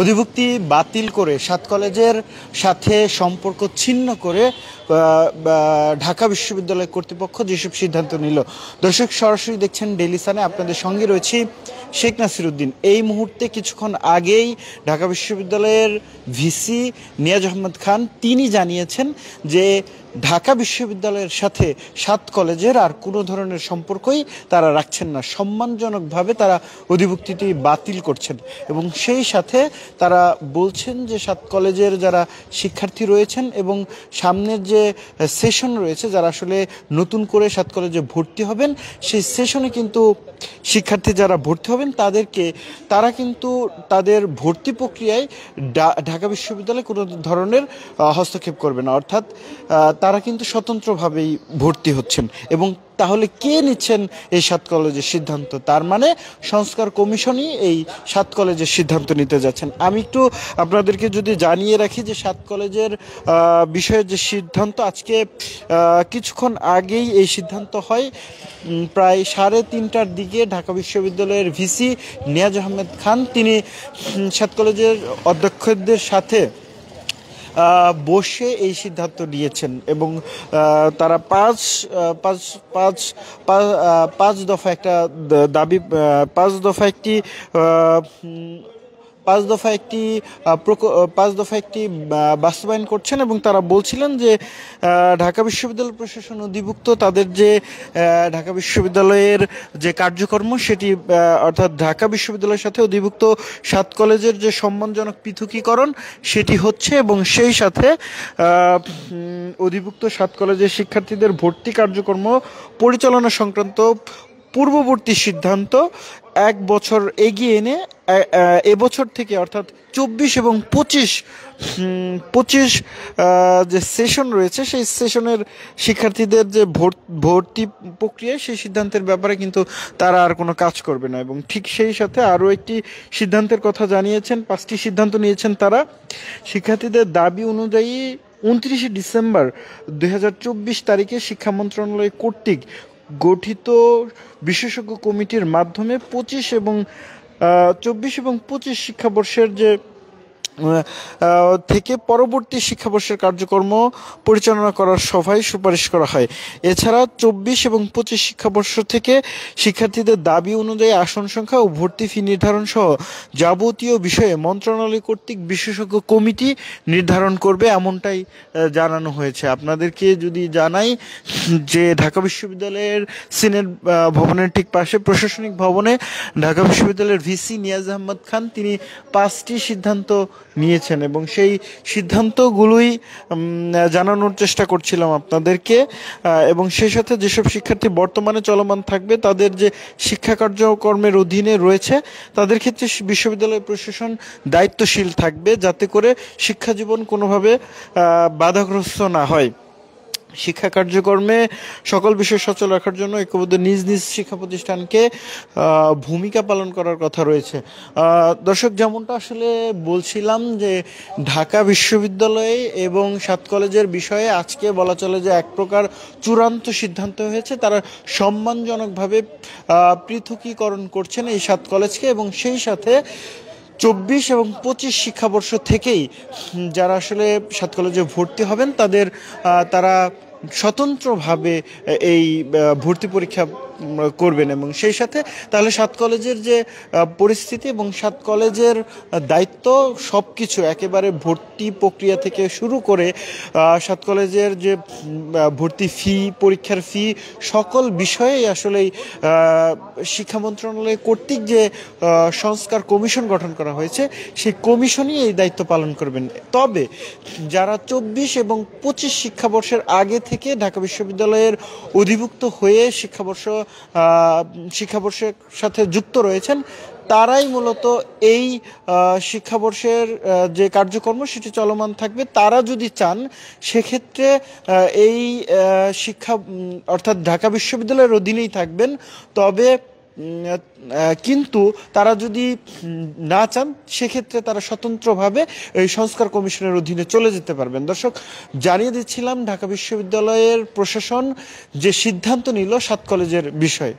অধিভুক্তি বাতিল করে 7 কলেজের সাথে সম্পর্ক ছিন্ন করে ঢাকা বিশ্ববিদ্যালয় কর্তৃপক্ষ যেসব সিদ্ধান্ত নিল। দর্শক, সরাসরি দেখছেন ডেইলি সানে, আপনাদের সঙ্গে রয়েছি শেখ নাসিরউদ্দিন। এই মুহূর্তে কিছুক্ষণ আগেই ঢাকা বিশ্ববিদ্যালয়ের ভিসি নিয়াজ আহমেদ খান তিনি জানিয়েছেন যে ঢাকা বিশ্ববিদ্যালয়ের সাথে 7 কলেজের আর কোনো ধরনের সম্পর্কই তারা রাখছেন না, সম্মানজনকভাবে তারা অধিভুক্তিটি বাতিল করছেন। এবং সেই সাথে তারা বলছেন যে 7 কলেজের যারা শিক্ষার্থী রয়েছেন এবং সামনের যে সেশন রয়েছে, যারা আসলে নতুন করে 7 কলেজে ভর্তি হবেন, সেই সেশনে কিন্তু শিক্ষার্থী যারা ভর্তি হবেন তারা কিন্তু তাদের ভর্তি প্রক্রিয়ায় ঢাকা বিশ্ববিদ্যালয়ে কোনো ধরনের হস্তক্ষেপ করবে না, অর্থাৎ তারা কিন্তু স্বতন্ত্রভাবেই ভর্তি হচ্ছেন। এবং তাহলে কে নিচ্ছেন এই 7 কলেজের সিদ্ধান্ত? তার মানে সংস্কার কমিশনই এই 7 কলেজের সিদ্ধান্ত নিতে যাচ্ছেন। আমি একটু আপনাদেরকে যদি জানিয়ে রাখি যে 7 কলেজের বিষয়ে যে সিদ্ধান্ত, আজকে কিছুক্ষণ আগেই এই সিদ্ধান্ত হয়। প্রায় 3:30টার দিকে ঢাকা বিশ্ববিদ্যালয়ের ভিসি নিয়াজ আহমেদ খান তিনি 7 কলেজের অধ্যক্ষদের সাথে বসে এই সিদ্ধান্ত নিয়েছেন এবং তারা পাঁচ দফা একটা দাবি, 5 দফা একটি বাস্তবায়ন করছেন। এবং তারা বলছিলেন যে ঢাকা বিশ্ববিদ্যালয় প্রশাসন অধিভুক্ত তাদের যে ঢাকা বিশ্ববিদ্যালয়ের যে কার্যক্রম সেটি, অর্থাৎ ঢাকা বিশ্ববিদ্যালয়ের সাথে অধিভুক্ত 7 কলেজের যে সম্মানজনক পৃথকীকরণ সেটি হচ্ছে, এবং সেই সাথে অধিভুক্ত 7 কলেজের শিক্ষার্থীদের ভর্তি কার্যক্রম পরিচালনা সংক্রান্ত পূর্ববর্তী সিদ্ধান্ত 1 বছর এগিয়ে এনে এবছর থেকে, অর্থাৎ 24 এবং 25 যে সেশন রয়েছে সেই সেশনের শিক্ষার্থীদের যে ভর্তি প্রক্রিয়া, সেই সিদ্ধান্তের ব্যাপারে কিন্তু তারা আর কোনো কাজ করবে না। এবং ঠিক সেই সাথে আরও একটি সিদ্ধান্তের কথা জানিয়েছেন, 5টি সিদ্ধান্ত নিয়েছেন তারা। শিক্ষার্থীদের দাবি অনুযায়ী 29 ডিসেম্বর 2024 তারিখে শিক্ষা মন্ত্রণালয় কর্তৃক গঠিত বিশেষজ্ঞ কমিটির মাধ্যমে 24 এবং 25 শিক্ষাবর্ষের যে থেকে পরবর্তী শিক্ষাবর্ষের কার্যক্রম পরিচালনা করার সভায় সুপারিশ করা হয়। এছাড়া 24 এবং 25 শিক্ষাবর্ষ থেকে শিক্ষার্থীদের দাবি অনুযায়ী আসন সংখ্যা ও ভর্তি ফি নির্ধারণ সহ যাবতীয় বিষয়ে মন্ত্রণালয় কর্তৃক বিশেষজ্ঞ কমিটি নির্ধারণ করবে, এমনটাই জানানো হয়েছে। আপনাদেরকে যদি জানাই যে ঢাকা বিশ্ববিদ্যালয়ের সিনেট ভবনের ঠিক পাশে প্রশাসনিক ভবনে ঢাকা বিশ্ববিদ্যালয়ের ভিসি নিয়াজ আহমদ খান তিনি 5টি সিদ্ধান্ত নিয়েছেন এবং সেই সিদ্ধান্তগুলোই জানানোর চেষ্টা করছিলাম আপনাদেরকে। এবং সেই সাথে যেসব শিক্ষার্থী বর্তমানে চলমান থাকবে, তাদের যে শিক্ষা কার্যক্রমের অধীনে রয়েছে, তাদের ক্ষেত্রে বিশ্ববিদ্যালয় প্রশাসন দায়িত্বশীল থাকবে যাতে করে শিক্ষা জীবন কোনোভাবে বাধাগ্রস্ত না হয়। শিক্ষা কার্যক্রমে সকল বিষয় সচল রাখার জন্য ঐক্যবদ্ধ নিজ নিজ শিক্ষা প্রতিষ্ঠানকে ভূমিকা পালন করার কথা রয়েছে। দর্শক, যেমনটা আসলে বলছিলাম যে ঢাকা বিশ্ববিদ্যালয়ে এবং 7 কলেজের বিষয়ে আজকে বলা চলে যে এক প্রকার চূড়ান্ত সিদ্ধান্ত হয়েছে। তারা সম্মানজনকভাবে পৃথকীকরণ করছেন এই 7 কলেজকে, এবং সেই সাথে 24 এবং 25 শিক্ষাবর্ষ থেকেই যারা আসলে 7 কলেজে ভর্তি হবেন তারা স্বতন্ত্রভাবে এই ভর্তি পরীক্ষা করবেন। এবং সেই সাথে তাহলে 7 কলেজের যে পরিস্থিতি এবং 7 কলেজের দায়িত্ব সব কিছু, একেবারে ভর্তি প্রক্রিয়া থেকে শুরু করে 7 কলেজের যে ভর্তি ফি, পরীক্ষার ফি, সকল বিষয়েই আসলেই শিক্ষা মন্ত্রণালয় কর্তৃক যে সংস্কার কমিশন গঠন করা হয়েছে, সেই কমিশনই এই দায়িত্ব পালন করবেন। তবে যারা 24 এবং 25 শিক্ষাবর্ষের আগে থেকে ঢাকা বিশ্ববিদ্যালয়ের অধিভুক্ত হয়ে শিক্ষাবর্ষের সাথে যুক্ত রয়েছেন, তারাই মূলত এই শিক্ষাবর্ষের যে কার্যক্রম সেটি চলমান থাকবে। তারা যদি চান সেক্ষেত্রে এই শিক্ষা, অর্থাৎ ঢাকা বিশ্ববিদ্যালয়ের অধীনেই থাকবেন। তবে কিন্তু তারা যদি না চান সেক্ষেত্রে তারা স্বতন্ত্রভাবে এই সংস্কার কমিশনের অধীনে চলে যেতে পারবেন। দর্শক, জানিয়ে দিচ্ছিলাম ঢাকা বিশ্ববিদ্যালয়ের প্রশাসন যে সিদ্ধান্ত নিল 7 কলেজের বিষয়ে।